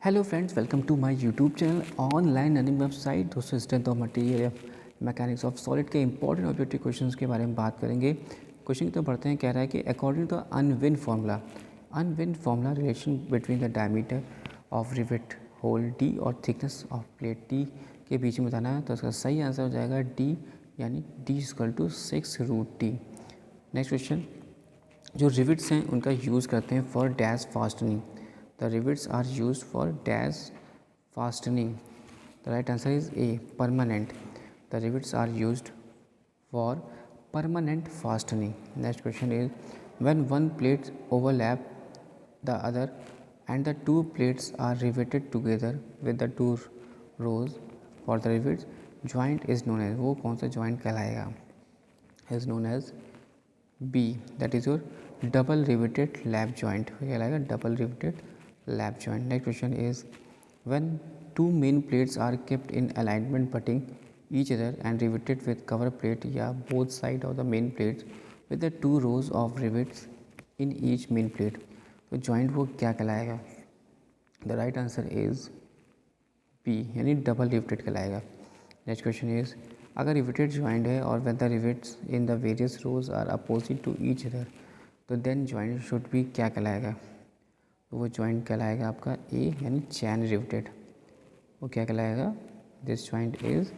Hello friends, welcome to my YouTube channel online learning website. दोस्तों, strength of material या mechanics of solid के important objective questions के बारे में बात करेंगे। क्वेश्चन तो पढ़ते हैं। कह रहा है कि according to Unwin formula relation between the diameter of rivet hole D और थिकनेस ऑफ प्लेट टी के बीच में बताना है। तो इसका सही आंसर हो जाएगा डी, यानी D equal to 6√T। Next question, जो रिविट्स हैं उनका यूज़ करते हैं for dash fastening. The rivets are use for dash fastening. The right answer is A, permanent. The rivets are used for permanent fastening. Next question is, when one plate overlap the other and the two plates are riveted together with the two rows for the rivets, joint is known as, वो कौन सा joint कहलाएगा? is known as B, that is your double riveted lap joint कहलाएगा, double riveted lap joint. Next question is, when two main plates are kept in alignment butting each other and riveted with cover plate या both side of the main plates with the two rows of rivets in each main plate, तो joint वो क्या कहलाएगा? The right answer is B, यानी double riveted कहलाएगा. Next question is, अगर riveted joint है और when the rivets in the various rows are opposite to each other, तो देन ज्वाइंट शुड बी क्या कहलाएगा? तो वो ज्वाइंट कहलाएगा आपका ए, यानी चैन रिवेटेड. वो क्या कहलाएगा? This joint is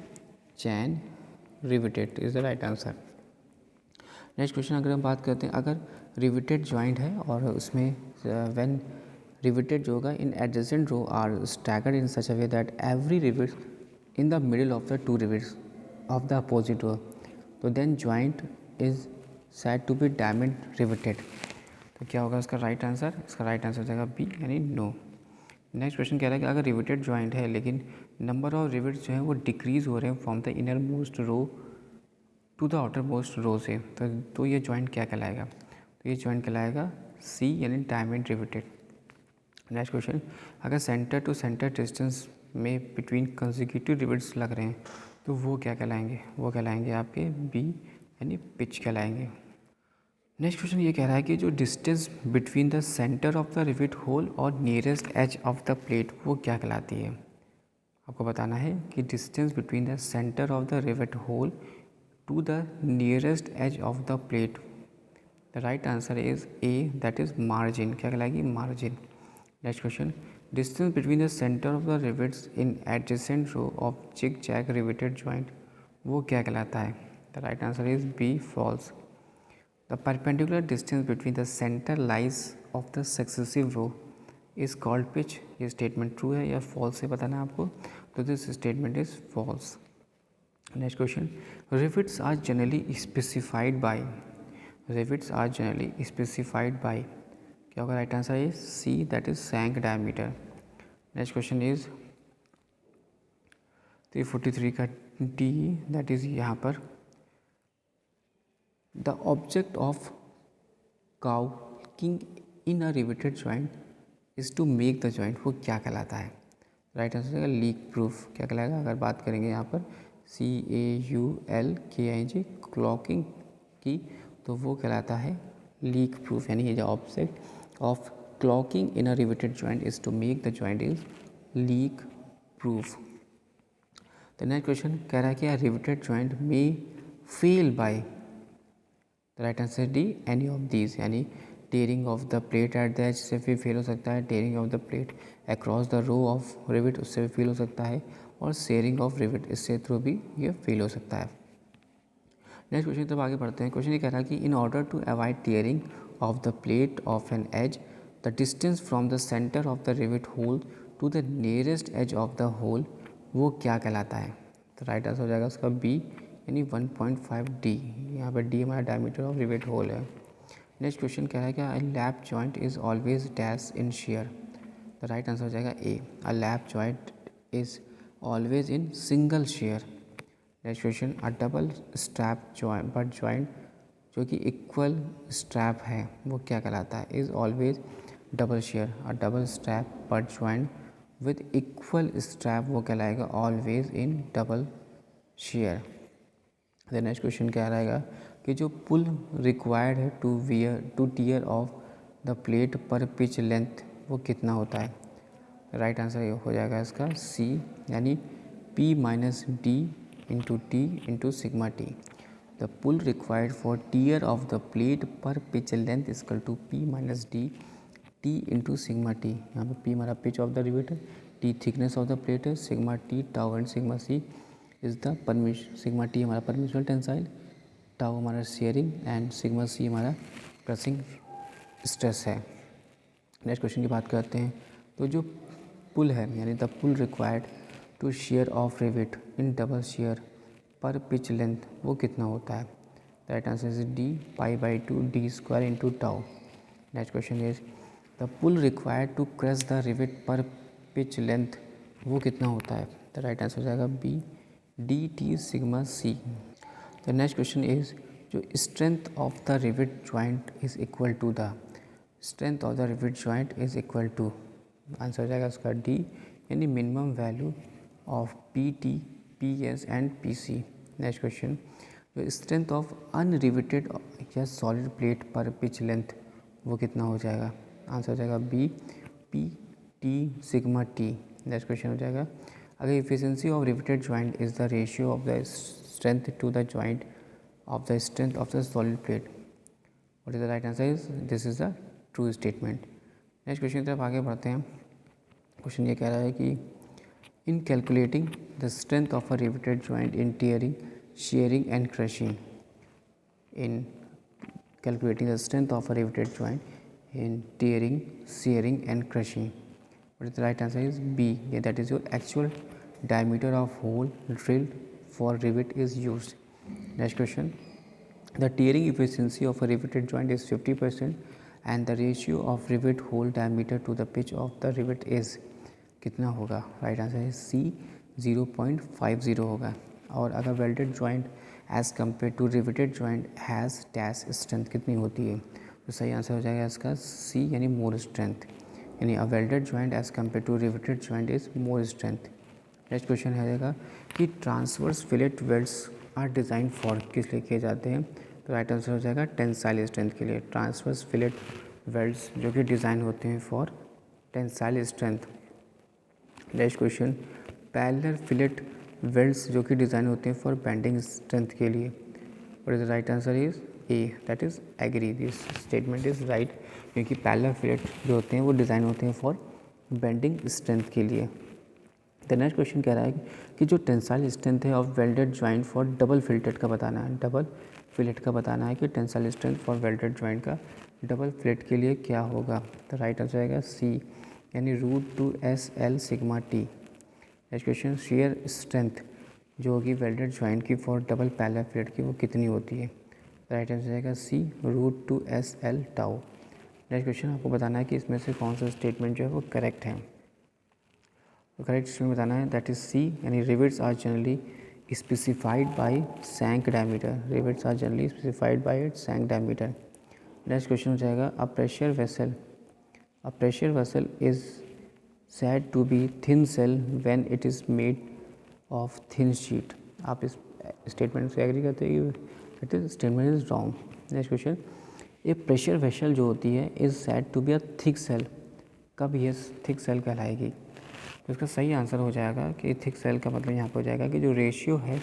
chain riveted is the right answer. Next question, अगर हम बात करते हैं, अगर रिवेटेड ज्वाइंट है और उसमें व्हेन रिवेटेड जो होगा in adjacent row are staggered in such a way that every rivet in the middle of the two rivets of the opposite row, तो then joint is said to be diamond riveted. तो क्या होगा इसका right answer? इसका right answer हो जाएगा B, यानी no. Next question कह रहा है कि अगर रिवेटेड ज्वाइंट है लेकिन नंबर ऑफ रिवेट्स जो है वो डिक्रीज़ हो रहे हैं from the innermost row to the outermost row से, तो ये ज्वाइंट क्या कहलाएगा? तो ये ज्वाइंट कहलाएगा सी, यानी डायमंड रिवेटेड. नेक्स्ट क्वेश्चन, अगर सेंटर टू सेंटर डिस्टेंस में बिटवीन कंसेक्यूटिव रिवेट्स लग रहे हैं तो वो क्या कहलाएंगे? वो कहलाएंगे आपके बी, यानी पिच कहलाएंगे. नेक्स्ट क्वेश्चन ये कह रहा है कि जो distance between the centre of the rivet hole और nearest edge of the plate वो क्या कहलाती है? आपको बताना है कि distance between the centre of the rivet hole to the nearest edge of the plate. The right answer is A, that is margin. क्या कहलाएगी? Margin. Next question, distance between the centre of the rivets in adjacent row of zigzag riveted joint वो क्या कहलाता है? The right answer is B, false. The perpendicular distance between the centre lies of the successive row is called pitch. ये statement true है या false है बताना है आपको, तो this statement is false. Next question, rivets are generally specified by. Rivets are generally specified by. क्या होगा right answer is C, that is shank diameter. Next question is 343 का डी, दैट इज यहाँ पर the object of caulking in a riveted joint is to make the joint, वो क्या कहलाता है? Right answer है लीक प्रूफ. क्या कहलाएगा? अगर बात करेंगे यहाँ पर CAULKING, क्लॉकिंग की, तो वो कहलाता है लीक प्रूफ. यानी ये जो object of caulking in a riveted joint is to make the joint is leak proof. The next question कह रहा है कि रिवेटेड ज्वाइंट में fail by. The right answer D, any of these. यानी tearing of the plate at the edge से भी फेल हो सकता है, tearing of the plate across the row of rivet उससे भी फेल हो सकता है, और शेयरिंग ऑफ रिवेट इससे थ्रू भी ये फेल हो सकता है. नेक्स्ट क्वेश्चन तब आगे बढ़ते हैं. क्वेश्चन ये कह रहा है कि in order to avoid tearing of the plate of an edge the distance from the centre of the rivet hole to the nearest edge of the hole वो क्या कहलाता है? तो राइट आंसर हो जाएगा उसका बी, यानी 1.5 डी. यहाँ पर डी हमारा डायमीटर ऑफ रिवेट होल है. नेक्स्ट क्वेश्चन कह रहा है कि अ lap joint is always dash in share. The right answer हो जाएगा ए, अ lap joint is always in single share. Next question, a double strap joint butt joint जो कि equal strap है वो क्या कहलाता है? Is always double share. A double strap butt joint with equal strap वो कहलाएगा always in double shear. The next question क्या रहेगा कि जो पुल रिक्वायर्ड है to tear of the plate पर पिच लेंथ वो कितना होता है? राइट आंसर हो जाएगा इसका सी, यानी P minus D into T into sigma T. The pull required for tear of the plate पर pitch length equal to P minus D T into sigma T. यहाँ पे P हमारा pitch of the rivet है, T thickness of the plate है, sigma T tau and sigma C is the sigma T हमारा permissible tensile, tau हमारा shearing and sigma C हमारा crushing stress है। Next question की बात करते हैं। तो जो पुल है यानी the pull required to shear off rivet in double shear पर पिच लेंथ वो कितना होता है? Right answer is D pi by two D square into tau. Next question is the pull required to crush the rivet पर pitch length वो कितना होता है? द राइट आंसर हो जाएगा B D T sigma C. The next question is जो strength of the rivet joint is equal to the strength of the rivet joint is equal to, answer हो जाएगा उसका डी, यानी minimum value of P T P S and P C. Next question जो strength of unriveted या solid plate पर pitch length वो कितना हो जाएगा? आंसर हो जाएगा B P T sigma T. Next question हो जाएगा अगर efficiency of riveted joint is the ratio of the strength to the joint of the strength of the solid plate, what is the right answer is this is the true statement. Next question की तरफ आगे बढ़ते हैं। Question ये कह रहा है कि in calculating the strength of a riveted joint in tearing shearing and crushing, in calculating the strength of a riveted joint in tearing shearing and crushing, what is the right answer is B, that is your actual diameter of hole drilled for rivet is used. Next question, the tearing efficiency of a riveted joint is 50% and the ratio of rivet hole diameter to the pitch of the rivet is कितना होगा? Right answer है सी 0.50 होगा। और अगर welded joint as compare to riveted joint has dash strength कितनी होती है? तो सही आंसर हो जाएगा इसका सी, यानी मोर स्ट्रेंथ, यानी a welded joint as compare to riveted joint is more strength. Next question है कि transverse fillet welds are design for किस लिए किए जाते हैं? तो राइट आंसर हो जाएगा टेंसाइल स्ट्रेंथ के लिए। ट्रांसवर्स फिलेट वेल्ड्स जो कि डिज़ाइन होते हैं for tensile strength. Next question, parallel fillet welds जो कि डिज़ाइन होते हैं फॉर बेंडिंग स्ट्रेंथ के लिए, और is the right answer is A, that is agree, this statement is right, क्योंकि पैरेलल फिलेट जो होते हैं वो डिज़ाइन होते हैं फॉर बेंडिंग स्ट्रेंथ के लिए। द नेक्स्ट क्वेश्चन कह रहा है कि जो टेंसाइल स्ट्रेंथ है of welded joint for double filleted का बताना है, डबल फिलेट का बताना है कि tensile strength for welded joint का डबल फिलेट के लिए क्या होगा? तो राइट आंसर आएगा सी, यानी √2SL sigma T. Next question, shear strength जो होगी वेल्डेड जॉइंट की फॉर डबल पैरेलल फिलेट की वो कितनी होती है? राइट आंसर आएगा सी, √2SL टाउ। नेक्स्ट क्वेश्चन आपको बताना है कि इसमें से कौन सा स्टेटमेंट जो है वो करेक्ट है। तो करेक्ट स्टेटमेंट बताना है, दैट इज सी, यानी rivets are generally specified by shank diameter, rivets are generally specified by its shank diameter. Next question हो जाएगा a pressure vessel is said to be thin cell when it is made of thin sheet। आप इस statement से agree करते हैं कि it statement is wrong. Next question, ये pressure vessel जो होती है is said to be a thick shell, कब ये थिक सेल कहलाएगी? तो इसका सही आंसर हो जाएगा कि थिक सेल का मतलब यहाँ पर हो जाएगा कि जो रेशियो है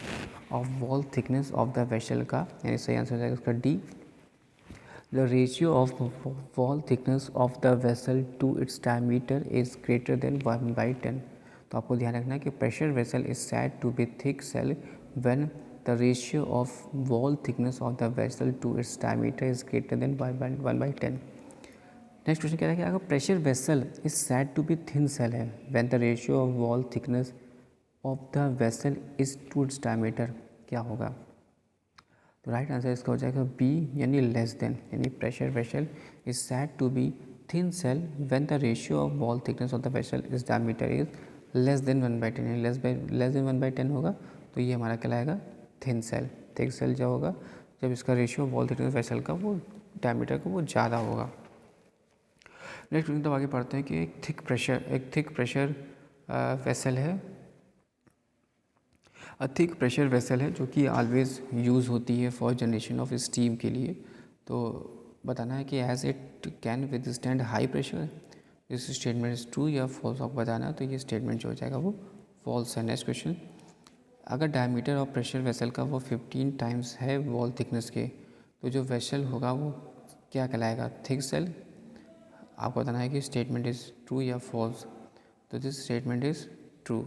of wall thickness of the vessel का, यानी सही आंसर हो जाएगा उसका D, the ratio of wall thickness of the vessel to its diameter is greater than 1/10। तो आपको ध्यान रखना है कि pressure vessel is said to be thick cell when the ratio of wall thickness of the vessel to its diameter is greater than 1/10। Next question कह रहा है कि अगर pressure vessel is said to be thin cell है when the ratio of wall thickness of the vessel is to its diameter, क्या होगा? तो right answer इसका हो जाएगा बी, यानी लेस देन, यानी pressure vessel is said to be thin shell when the ratio of wall thickness of the vessel is diameter is less than 1/10, यानी less than 1/10 होगा तो ये हमारा कहलाएगा थिन सेल। थिक सेल जो होगा जब इसका रेशियो वॉल थिकनेस वेसल का वो डायमीटर का वो ज़्यादा होगा। नेक्स्ट तो आगे पढ़ते हैं कि एक थिक प्रेशर वेसल है, अ थिक प्रेशर वेसल है जो कि ऑलवेज यूज़ होती है फॉर जनरेशन ऑफ स्टीम के लिए। तो बताना है कि as it can withstand high pressure, इस स्टेटमेंट इज ट्रू या फॉल्स आपको बताना है, तो ये स्टेटमेंट जो हो जाएगा वो फॉल्स है। नेक्स्ट क्वेश्चन, अगर डायमीटर और प्रेशर वेसल का वो 15 टाइम्स है वॉल थिकनेस के, तो जो वेसल होगा वो क्या कहलाएगा, थिक सेल। आपको बताना है कि स्टेटमेंट इज़ ट्रू या फॉल्स, तो this statement is true.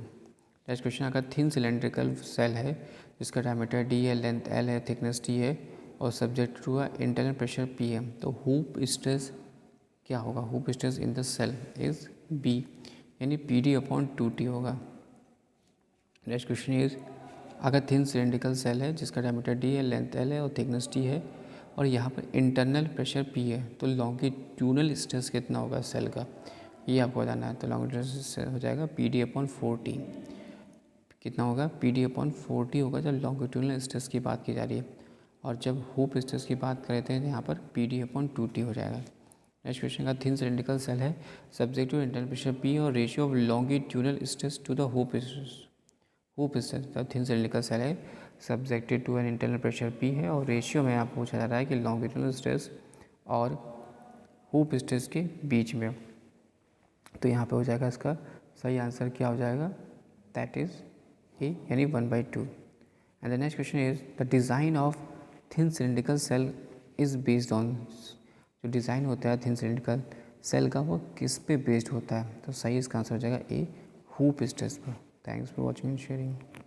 Next question, अगर थिन सिलेंड्रिकल सेल है जिसका डायमीटर डी है, लेंथ एल है, थिकनेस टी है और सब्जेक्ट टू है इंटरनल प्रेशर पी है, तो हूप स्ट्रेस क्या होगा, hoop stress in the shell is B, यानी पी डी अपॉन 2T होगा। नेक्स्ट क्वेश्चन इज, अगर थिन सिलेंड्रिकल सेल है जिसका डायमीटर डी है, लेंथ एल है और थिकनेस टी है और यहाँ पर इंटरनल प्रेशर पी है, तो लॉन्गिट्यूडनल स्ट्रेस कितना होगा सेल का, ये आपको बताना है। तो लॉन्गिट्यूडनल स्ट्रेस हो जाएगा पी डी अपॉन 4T। कितना होगा, पी डी अपॉन 4T होगा जब लॉन्गिट्यूडनल स्ट्रेस की बात की जा रही है, और जब हूप स्ट्रेस की बात करते हैं तो यहाँ पर पी डी अपॉन 2T हो जाएगा। नेक्स्ट क्वेश्चन का, थिन सिलेंड्रिकल सेल है subject to internal pressure P और ratio of longitudinal stress to the hoop stress. Hoop stress का थिन सिलेंड्रिकल सेल है subjected to an internal pressure P है और ratio में आप पूछा जा रहा है कि लॉन्गिट्यूडनल स्ट्रेस और हूप स्ट्रेस के बीच में, तो यहाँ पे हो जाएगा इसका सही आंसर क्या हो जाएगा, दैट इज़ ए, यानी 1/2। And the next question is, the design of thin cylindrical shell is based on, जो डिज़ाइन होता है थिन सिलेंड्रिकल सेल का वो किस पे बेस्ड होता है, तो सही इसका आंसर हो जाएगा ए, हूप स्ट्रेस पर। Thanks for watching and sharing.